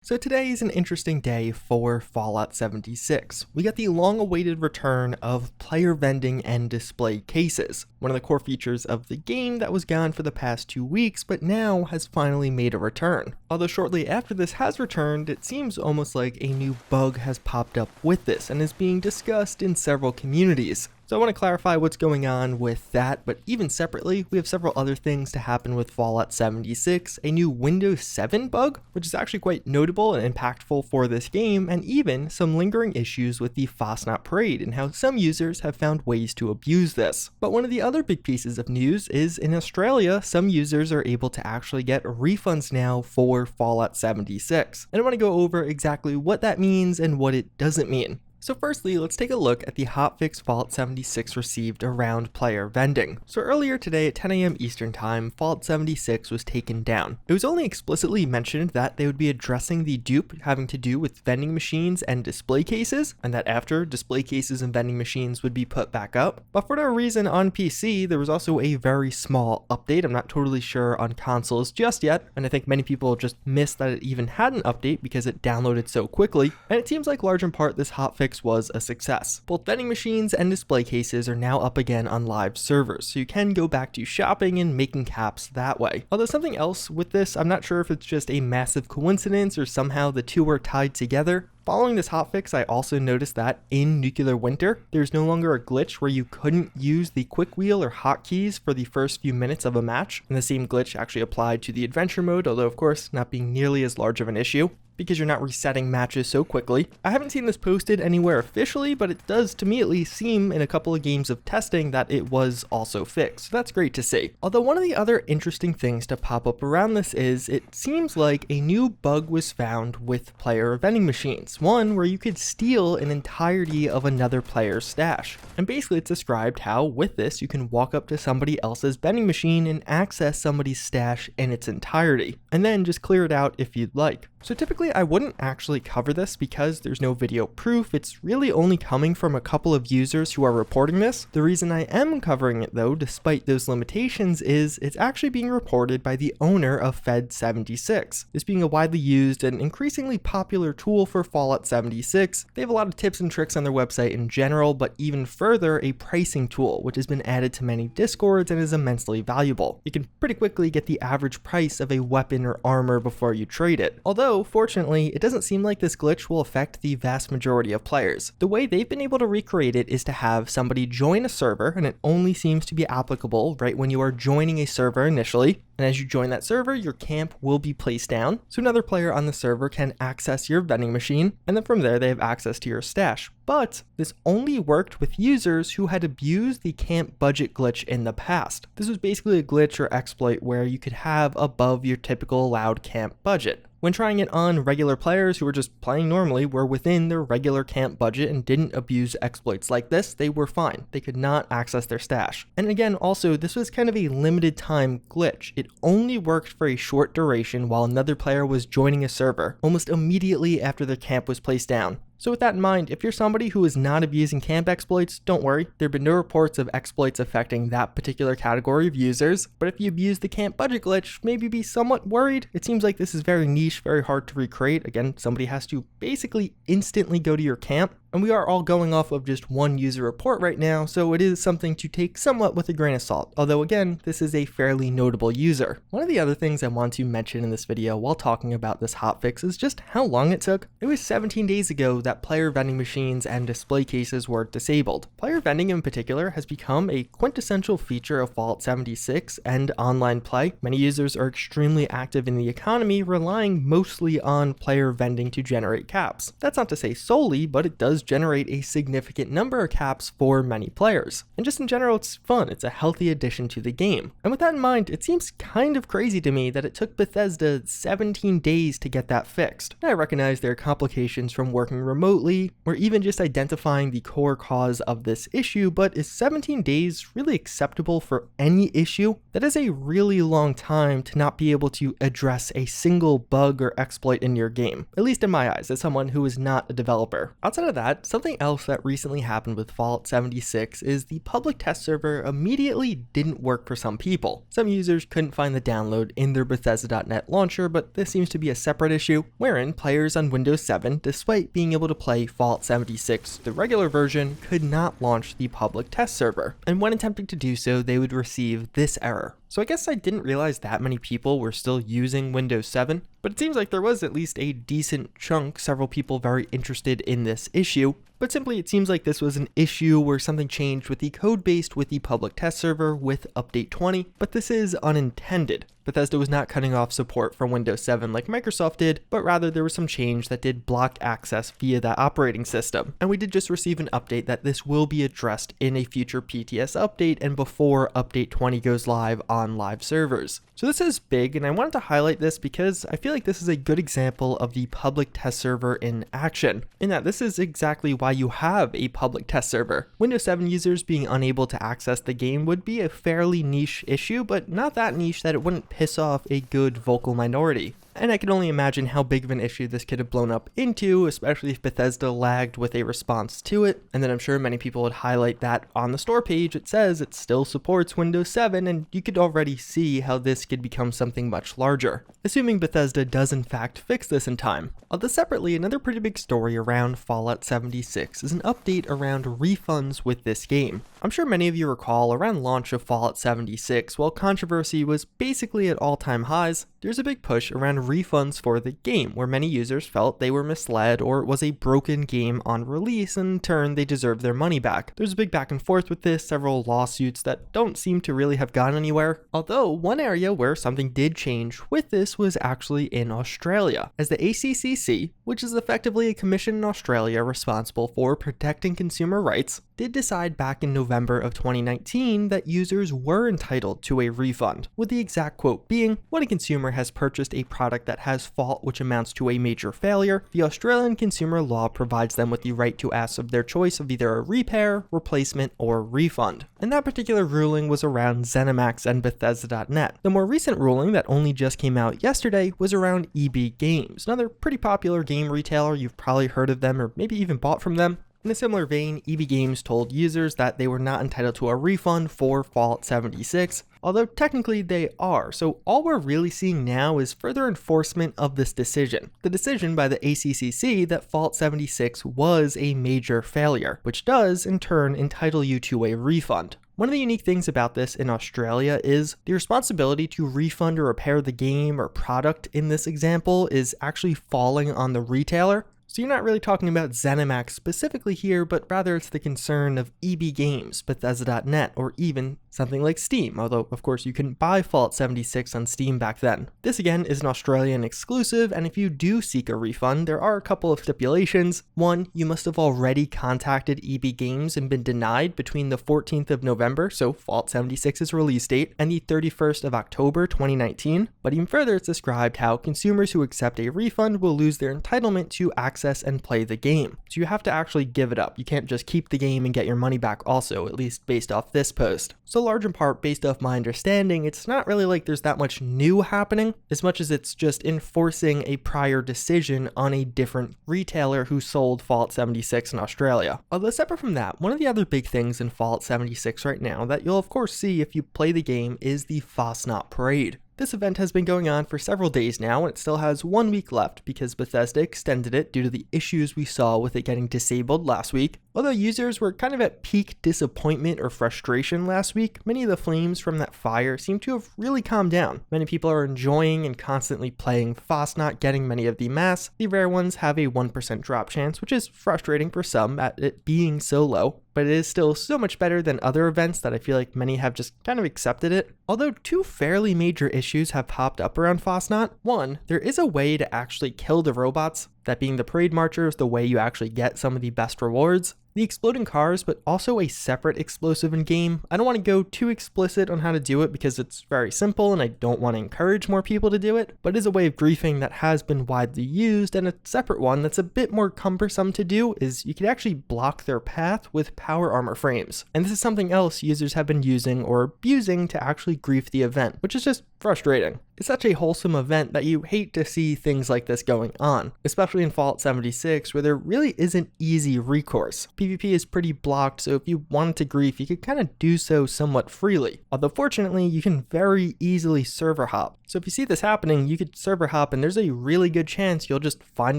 So today is an interesting day for Fallout 76. We got the long-awaited return of player vending and display cases, one of the core features of the game that was gone for the past 2 weeks but now has finally made a return. Although shortly after this has returned, it seems almost like a new bug has popped up with this and is being discussed in several communities. So I want to clarify what's going on with that, but even separately, we have several other things to happen with Fallout 76, a new Windows 7 bug, which is actually quite notable and impactful for this game, and even some lingering issues with the Fasnacht parade and how some users have found ways to abuse this. But one of the other big pieces of news is in Australia, some users are able to actually get refunds now for Fallout 76. And I want to go over exactly what that means and what it doesn't mean. So firstly, let's take a look at the hotfix Fallout 76 received around player vending. So earlier today at 10 AM Eastern Time, Fallout 76 was taken down. It was only explicitly mentioned that they would be addressing the dupe having to do with vending machines and display cases, and that after, display cases and vending machines would be put back up. But for whatever reason on PC, there was also a very small update. I'm not totally sure on consoles just yet, and I think many people just missed that it even had an update because it downloaded so quickly, and it seems like large in part this hotfix was a success. Both vending machines and display cases are now up again on live servers, so you can go back to shopping and making caps that way. Although something else with this, I'm not sure if it's just a massive coincidence or somehow the two are tied together. Following this hotfix, I also noticed that in Nuclear Winter, there's no longer a glitch where you couldn't use the quick wheel or hotkeys for the first few minutes of a match, and the same glitch actually applied to the adventure mode, although of course not being nearly as large of an issue, because you're not resetting matches so quickly. I haven't seen this posted anywhere officially, but it does to me at least seem in a couple of games of testing that it was also fixed, so that's great to see. Although one of the other interesting things to pop up around this is it seems like a new bug was found with player vending machines, one where you could steal an entirety of another player's stash. And basically it's described how with this you can walk up to somebody else's vending machine and access somebody's stash in its entirety, and then just clear it out if you'd like. So typically I wouldn't actually cover this because there's no video proof. It's really only coming from a couple of users who are reporting this. The reason I am covering it though, despite those limitations, is it's actually being reported by the owner of Fed 76. This being a widely used and increasingly popular tool for Fallout 76. They have a lot of tips and tricks on their website in general, but even further, a pricing tool, which has been added to many discords and is immensely valuable. You can pretty quickly get the average price of a weapon or armor before you trade it. Although, fortunately, it doesn't seem like this glitch will affect the vast majority of players. The way they've been able to recreate it is to have somebody join a server, and it only seems to be applicable right when you are joining a server initially. And as you join that server, your camp will be placed down, so another player on the server can access your vending machine, and then from there they have access to your stash. But this only worked with users who had abused the camp budget glitch in the past. This was basically a glitch or exploit where you could have above your typical allowed camp budget. When trying it on regular players who were just playing normally, were within their regular camp budget and didn't abuse exploits like this, they were fine. They could not access their stash. And again, also, this was kind of a limited time glitch. It only worked for a short duration while another player was joining a server, almost immediately after their camp was placed down. So with that in mind, if you're somebody who is not abusing camp exploits, don't worry. There have been no reports of exploits affecting that particular category of users. But if you abuse the camp budget glitch, maybe be somewhat worried. It seems like this is very niche, very hard to recreate. Again, somebody has to basically instantly go to your camp. And we are all going off of just one user report right now, so it is something to take somewhat with a grain of salt. Although again, this is a fairly notable user. One of the other things I want to mention in this video while talking about this hotfix is just how long it took. It was 17 days ago that player vending machines and display cases were disabled. Player vending in particular has become a quintessential feature of Fallout 76 and online play. Many users are extremely active in the economy, relying mostly on player vending to generate caps. That's not to say solely, but it does generate a significant number of caps for many players. And just in general, it's fun. It's a healthy addition to the game. And with that in mind, it seems kind of crazy to me that it took Bethesda 17 days to get that fixed. And I recognize there are complications from working remotely, or even just identifying the core cause of this issue, but is 17 days really acceptable for any issue? That is a really long time to not be able to address a single bug or exploit in your game, at least in my eyes, as someone who is not a developer. Outside of that, that, something else that recently happened with Fallout 76 is the public test server immediately didn't work for some people. Some users couldn't find the download in their Bethesda.net launcher, but this seems to be a separate issue, wherein players on Windows 7, despite being able to play Fallout 76, the regular version, could not launch the public test server. And when attempting to do so, they would receive this error. So I guess I didn't realize that many people were still using Windows 7, but it seems like there was at least a decent chunk, several people very interested in this issue. But simply it seems like this was an issue where something changed with the code based with the public test server with update 20, but this is unintended. Bethesda was not cutting off support for Windows 7 like Microsoft did, but rather there was some change that did block access via that operating system. And we did just receive an update that this will be addressed in a future PTS update and before update 20 goes live on live servers. So this is big, and I wanted to highlight this because I feel like this is a good example of the public test server in action, in that this is exactly why you have a public test server. Windows 7 users being unable to access the game would be a fairly niche issue, but not that niche that it wouldn't piss off a good vocal minority. And I can only imagine how big of an issue this could have blown up into, especially if Bethesda lagged with a response to it. And then I'm sure many people would highlight that on the store page it says it still supports Windows 7, and you could already see how this could become something much larger, assuming Bethesda does in fact fix this in time. Although separately, another pretty big story around Fallout 76 is an update around refunds with this game. I'm sure many of you recall around launch of Fallout 76, while controversy was basically at all-time highs, there's a big push around refunds for the game, where many users felt they were misled or it was a broken game on release, and in turn they deserved their money back. There's a big back and forth with this, several lawsuits that don't seem to really have gone anywhere, although one area where something did change with this was actually in Australia, as the ACCC, which is effectively a commission in Australia responsible for protecting consumer rights, did decide back in November of 2019 that users were entitled to a refund, with the exact quote being, when a consumer has purchased a product that has fault which amounts to a major failure, the Australian consumer law provides them with the right to ask of their choice of either a repair, replacement, or refund. And that particular ruling was around ZeniMax and Bethesda.net. The more recent ruling that only just came out yesterday was around EB Games, another pretty popular game retailer. You've probably heard of them or maybe even bought from them. In a similar vein, EB Games told users that they were not entitled to a refund for Fallout 76, although technically they are, so all we're really seeing now is further enforcement of this decision. The decision by the ACCC that Fallout 76 was a major failure, which does, in turn, entitle you to a refund. One of the unique things about this in Australia is the responsibility to refund or repair the game or product in this example is actually falling on the retailer. So you're not really talking about ZeniMax specifically here, but rather it's the concern of EB Games, Bethesda.net, or even something like Steam, although of course you couldn't buy Fallout 76 on Steam back then. This again is an Australian exclusive, and if you do seek a refund, there are a couple of stipulations. One, you must have already contacted EB Games and been denied between the 14th of November, so Fallout 76's release date, and the 31st of October 2019. But even further, it's described how consumers who accept a refund will lose their entitlement to access and play the game. So you have to actually give it up. You can't just keep the game and get your money back also, at least based off this post. So large in part, based off my understanding, it's not really like there's that much new happening, as much as it's just enforcing a prior decision on a different retailer who sold Fallout 76 in Australia. Although separate from that, one of the other big things in Fallout 76 right now that you'll of course see if you play the game is the Fasnacht parade. This event has been going on for several days now, and it still has 1 week left because Bethesda extended it due to the issues we saw with it getting disabled last week. Although users were kind of at peak disappointment or frustration last week, many of the flames from that fire seem to have really calmed down. Many people are enjoying and constantly playing Fasnacht, getting many of the masks. The rare ones have a 1% drop chance, which is frustrating for some at it being so low, but it is still so much better than other events that I feel like many have just kind of accepted it. Although two fairly major issues have popped up around Fasnacht. One, there is a way to actually kill the robots, that being the parade marchers, the way you actually get some of the best rewards. The exploding cars, but also a separate explosive in game. I don't want to go too explicit on how to do it because it's very simple and I don't want to encourage more people to do it, but it is a way of griefing that has been widely used, and a separate one that's a bit more cumbersome to do is you can actually block their path with power armor frames. And this is something else users have been using or abusing to actually grief the event, which is just frustrating. It's such a wholesome event that you hate to see things like this going on, especially in Fallout 76 where there really isn't easy recourse. PvP is pretty blocked, so if you wanted to grief, you could kind of do so somewhat freely. Although fortunately, you can very easily server hop. So if you see this happening, you could server hop and there's a really good chance you'll just find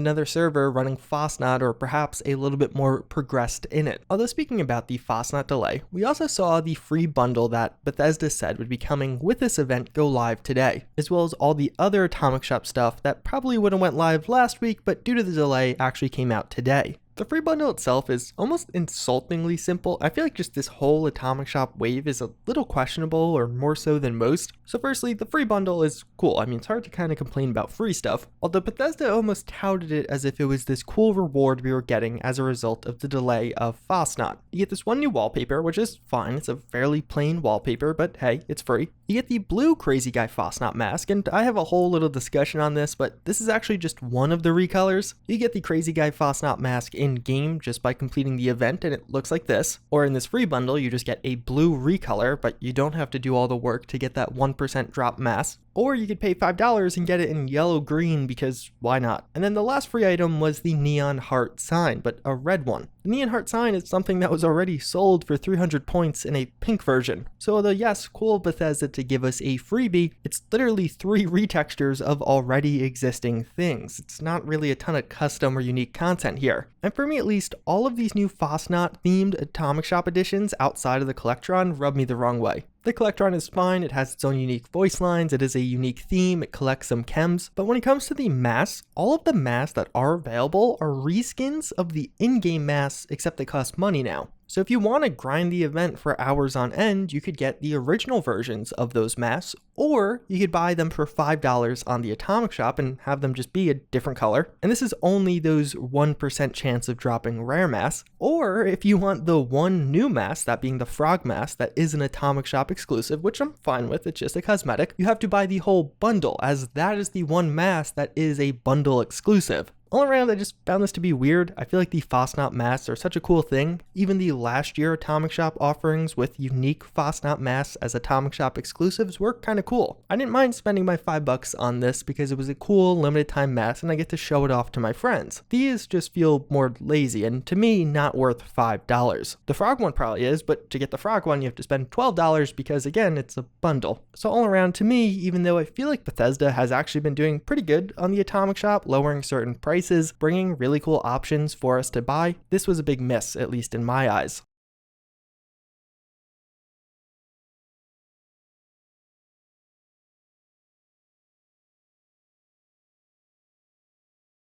another server running Fasnacht or perhaps a little bit more progressed in it. Although speaking about the Fasnacht delay, we also saw the free bundle that Bethesda said would be coming with this event go live today, as well as all the other Atomic Shop stuff that probably would have went live last week, but due to the delay actually came out today. The free bundle itself is almost insultingly simple. I feel like just this whole Atomic Shop wave is a little questionable, or more so than most. So firstly, the free bundle is cool. I mean, it's hard to kind of complain about free stuff, although Bethesda almost touted it as if it was this cool reward we were getting as a result of the delay of Fasnacht. You get this one new wallpaper, which is fine. It's a fairly plain wallpaper, but hey, it's free. You get the blue Crazy Guy Fasnacht mask, and I have a whole little discussion on this, but this is actually just one of the recolors. You get the Crazy Guy Fasnacht mask in game just by completing the event, and it looks like this. Or in this free bundle, you just get a blue recolor, but you don't have to do all the work to get that 1% drop mask. Or you could pay $5 and get it in yellow-green because why not? And then the last free item was the neon heart sign, but a red one. The neon heart sign is something that was already sold for 300 points in a pink version. So although yes, cool of Bethesda to give us a freebie, it's literally 3 retextures of already existing things. It's not really a ton of custom or unique content here. And for me at least, all of these new Fasnacht themed Atomic Shop editions outside of the Collectron rub me the wrong way. The Collectron is fine, it has its own unique voice lines, it is a unique theme, it collects some chems, but when it comes to the masks, all of the masks that are available are reskins of the in-game masks, except they cost money now. So if you want to grind the event for hours on end, you could get the original versions of those masks, or you could buy them for $5 on the Atomic Shop and have them just be a different color. And this is only those 1% chance of dropping rare masks. Or if you want the one new mask, that being the frog mask that is an Atomic Shop exclusive, which I'm fine with, it's just a cosmetic, you have to buy the whole bundle, as that is the one mask that is a bundle exclusive. All around, I just found this to be weird. I feel like the Fasnacht masks are such a cool thing. Even the last year Atomic Shop offerings with unique Fasnacht masks as Atomic Shop exclusives were kind of cool. I didn't mind spending my $5 on this because it was a cool limited time mask and I get to show it off to my friends. These just feel more lazy and to me not worth $5. The frog one probably is, but to get the frog one you have to spend $12 because again it's a bundle. So all around to me, even though I feel like Bethesda has actually been doing pretty good on the Atomic Shop, lowering certain prices, bringing really cool options for us to buy, this was a big miss, at least in my eyes.